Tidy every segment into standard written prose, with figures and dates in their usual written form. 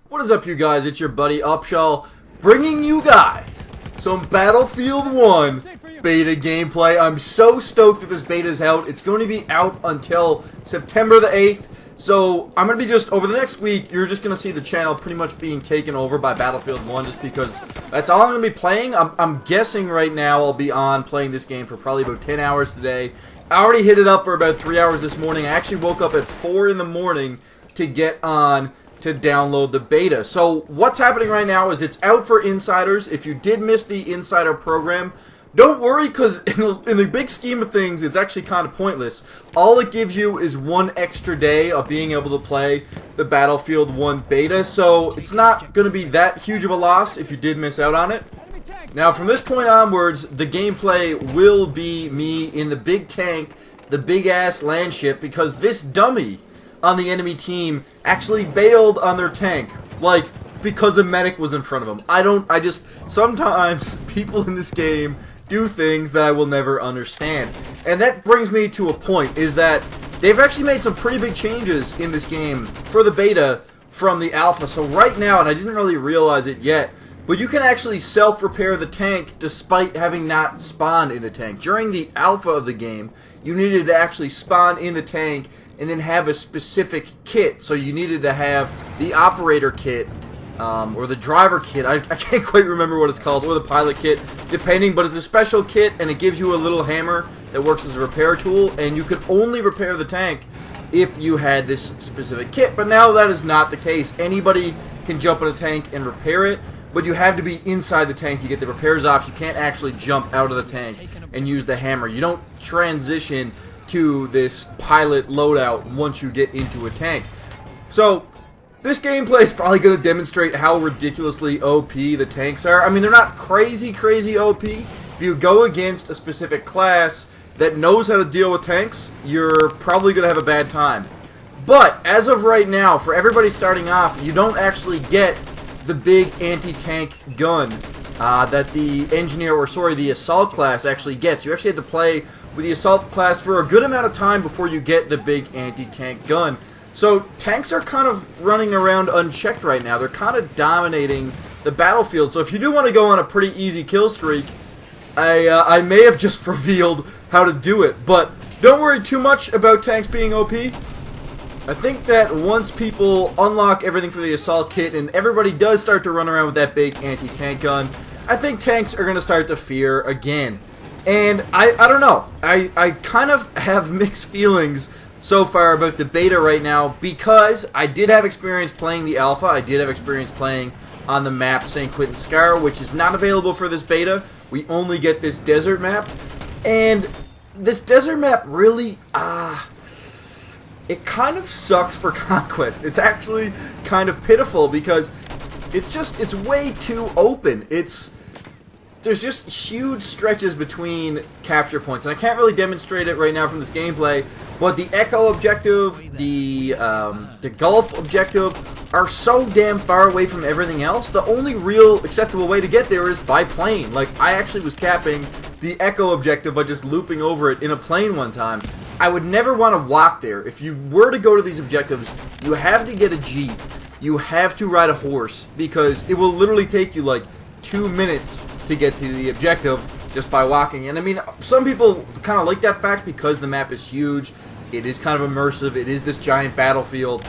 What is up, you guys? It's your buddy Upshall, bringing you guys some Battlefield 1 beta gameplay. I'm so stoked that this beta is out. It's going to be out until September the 8th. So I'm going to be just, over the next week, you're just going to see the channel pretty much being taken over by Battlefield 1 just because that's all I'm going to be playing. I'm guessing right now I'll be on playing this game for probably about 10 hours today. I already hit it up for about 3 hours this morning. I actually woke up at 4 in the morning to get on to download the beta. So what's happening right now is it's out for insiders. If you did miss the insider program, don't worry, because in the big scheme of things, it's actually kind of pointless. All it gives you is one extra day of being able to play the Battlefield 1 beta, so it's not going to be that huge of a loss if you did miss out on it. Now, from this point onwards, the gameplay will be me in the big tank, the big-ass Landship, because this dummy on the enemy team actually bailed on their tank, like, because a medic was in front of him. Sometimes people in this game do things that I will never understand. And that brings me to a point, is that they've actually made some pretty big changes in this game for the beta from the alpha. So right now, and I didn't really realize it yet, but you can actually self-repair the tank despite having not spawned in the tank. During the alpha of the game, you needed to actually spawn in the tank and then have a specific kit. So you needed to have the operator kit, or the driver kit, I can't quite remember what it's called, or the pilot kit, depending, but it's a special kit, and it gives you a little hammer that works as a repair tool, and you could only repair the tank if you had this specific kit. But now that is not the case. Anybody can jump in a tank and repair it, but you have to be inside the tank to get the repairs off. You can't actually jump out of the tank and use the hammer. You don't transition to this pilot loadout once you get into a tank. So this gameplay is probably going to demonstrate how ridiculously OP the tanks are. I mean, they're not crazy OP. If you go against a specific class that knows how to deal with tanks, you're probably going to have a bad time. But as of right now, for everybody starting off, you don't actually get the big anti-tank gun that the engineer, or sorry, the assault class actually gets. You actually have to play with the assault class for a good amount of time before you get the big anti-tank gun. So tanks are kind of running around unchecked right now. They're kind of dominating the battlefield. So if you do want to go on a pretty easy kill streak, I may have just revealed how to do it. But don't worry too much about tanks being OP. I think that once people unlock everything for the assault kit and everybody does start to run around with that big anti-tank gun, I think tanks are going to start to fear again. And I don't know. I kind of have mixed feelings so far about the beta right now, because I did have experience playing the alpha. I did have experience playing on the map St. Quentin Scar, which is not available for this beta. We only get this desert map. And this desert map really, it kind of sucks for Conquest. It's actually kind of pitiful because it's way too open. There's just huge stretches between capture points, and I can't really demonstrate it right now from this gameplay, but the Echo objective, the Gulf objective are so damn far away from everything else. The only real acceptable way to get there is by plane. Like, I actually was capping the Echo objective by just looping over it in a plane one time. I would never want to walk there. If you were to go to these objectives, you have to get a Jeep. You have to ride a horse, because it will literally take you like 2 minutes to get to the objective just by walking. And I mean, some people kind of like that fact because the map is huge, it is kind of immersive, it is this giant battlefield.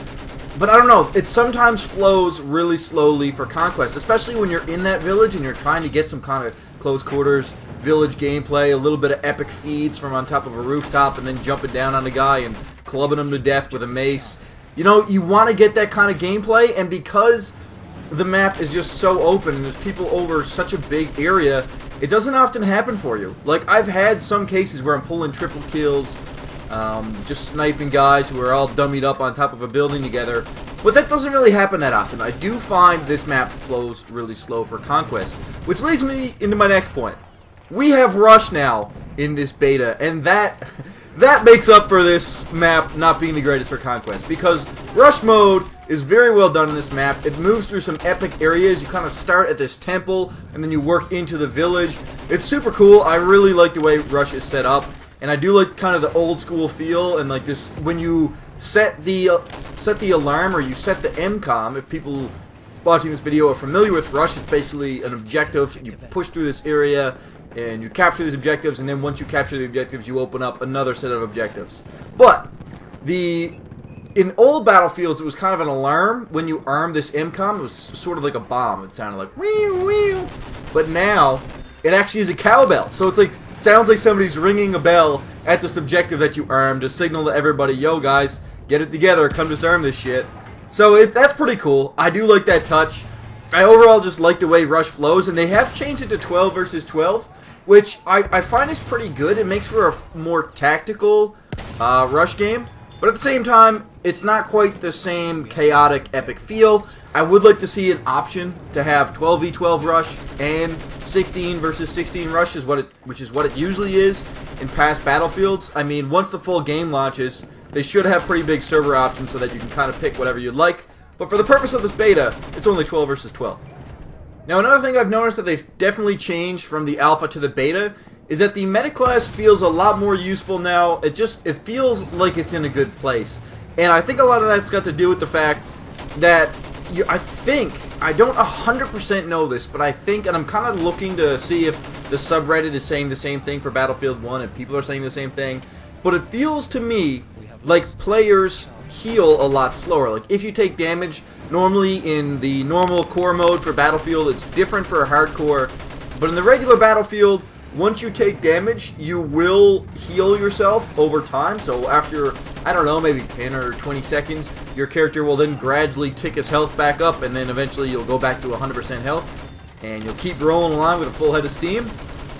But I don't know, it sometimes flows really slowly for Conquest, especially when you're in that village and you're trying to get some kind of close quarters village gameplay, a little bit of epic feeds from on top of a rooftop and then jumping down on a guy and clubbing him to death with a mace. You know, you want to get that kind of gameplay, and because the map is just so open and there's people over such a big area, it doesn't often happen for you. Like, I've had some cases where I'm pulling triple kills, just sniping guys who are all dummied up on top of a building together, but that doesn't really happen that often. I do find this map flows really slow for Conquest, which leads me into my next point. We have Rush now in this beta, and that makes up for this map not being the greatest for Conquest, because Rush mode is very well done in this map. It moves through some epic areas. You kind of start at this temple, and then you work into the village. It's super cool. I really like the way Rush is set up, and I do like kind of the old school feel, and like this, when you set the alarm, or you set the MCOM, if people watching this video are familiar with, Rush is basically an objective. You push through this area, and you capture these objectives, and then once you capture the objectives, you open up another set of objectives. But in old Battlefields, it was kind of an alarm when you armed this MCOM. It was sort of like a bomb. It sounded like wee wee. But now it actually is a cowbell. So it's like, it sounds like somebody's ringing a bell at this objective that you armed to signal to everybody, yo guys, get it together, come disarm this shit. So that's pretty cool. I do like that touch. I overall just like the way Rush flows, and they have changed it to 12 versus 12, which I find is pretty good. It makes for a more tactical Rush game, but at the same time, it's not quite the same chaotic, epic feel. I would like to see an option to have 12v12 Rush and 16 versus 16 Rush, which is what it usually is in past Battlefields. I mean, once the full game launches, they should have pretty big server options so that you can kind of pick whatever you like. But for the purpose of this beta, it's only 12 versus 12. Now, another thing I've noticed that they've definitely changed from the alpha to the beta is that the medic class feels a lot more useful now. It feels like it's in a good place. And I think a lot of that's got to do with the fact that I don't 100% know this, but I think, and I'm kind of looking to see if the subreddit is saying the same thing for Battlefield 1, and people are saying the same thing, but it feels to me like players heal a lot slower. Like, if you take damage, normally in the normal core mode for Battlefield, it's different for hardcore, but in the regular Battlefield, once you take damage, you will heal yourself over time. So after, I don't know, maybe 10 or 20 seconds, your character will then gradually tick his health back up, and then eventually you'll go back to 100% health, and you'll keep rolling along with a full head of steam.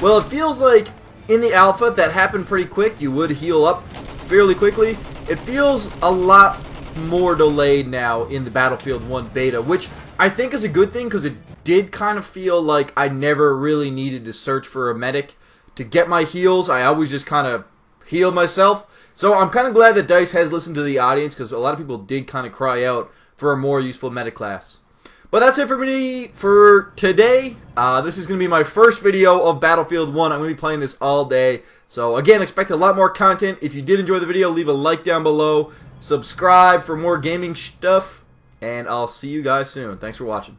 Well, it feels like in the alpha that happened pretty quick. You would heal up fairly quickly. It feels a lot more delayed now in the Battlefield 1 beta, which I think is a good thing, because it did kind of feel like I never really needed to search for a medic to get my heals. I always just kind of healed myself. So I'm kind of glad that DICE has listened to the audience, because a lot of people did kind of cry out for a more useful medic class. But that's it for me for today. This is going to be my first video of Battlefield 1. I'm going to be playing this all day. So again, expect a lot more content. If you did enjoy the video, leave a like down below. Subscribe for more gaming stuff. And I'll see you guys soon. Thanks for watching.